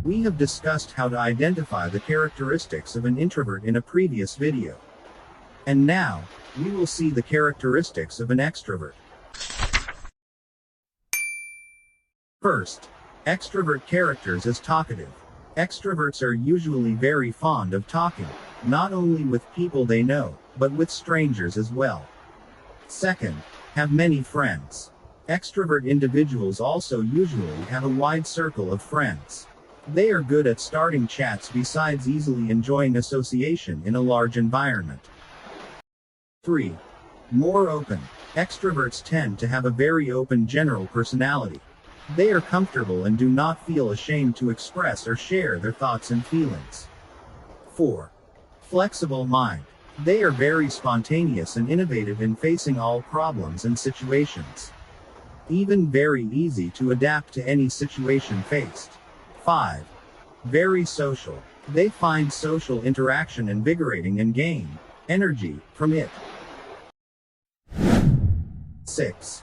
We have discussed how to identify the characteristics of an introvert in a previous video. And now, we will see the characteristics of an extrovert. First, extrovert characters is talkative. Extroverts are usually very fond of talking, not only with people they know, but with strangers as well. Second, have many friends. Extrovert individuals also usually have a wide circle of friends. They are good at starting chats besides easily enjoying association in a large environment. 3. More open. Extroverts tend to have a very open general personality. They are comfortable and do not feel ashamed to express or share their thoughts and feelings. 4. Flexible mind. They are very spontaneous and innovative in facing all problems and situations. Even very easy to adapt to any situation faced. 5. Very social. They find social interaction invigorating and gain energy from it. 6.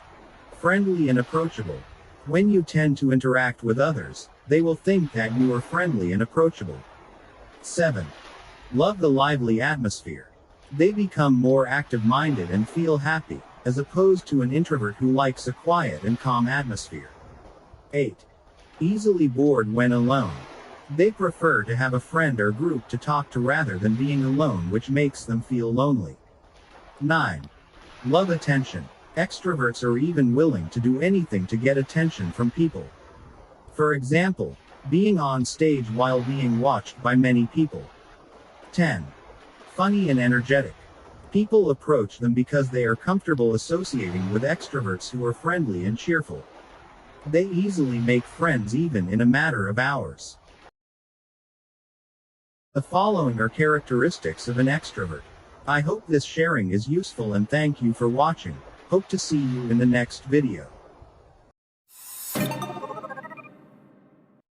Friendly and approachable. When you tend to interact with others, they will think that you are friendly and approachable. 7. Love the lively atmosphere. They become more active-minded and feel happy, as opposed to an introvert who likes a quiet and calm atmosphere. 8. Easily bored when alone. They prefer to have a friend or group to talk to rather than being alone, which makes them feel lonely. 9. Love attention. Extroverts are even willing to do anything to get attention from people. For example, being on stage while being watched by many people. 10. Funny and energetic. People approach them because they are comfortable associating with extroverts who are friendly and cheerful. They easily make friends even in a matter of hours. The following are characteristics of an extrovert. I hope this sharing is useful and thank you for watching. Hope to see you in the next video.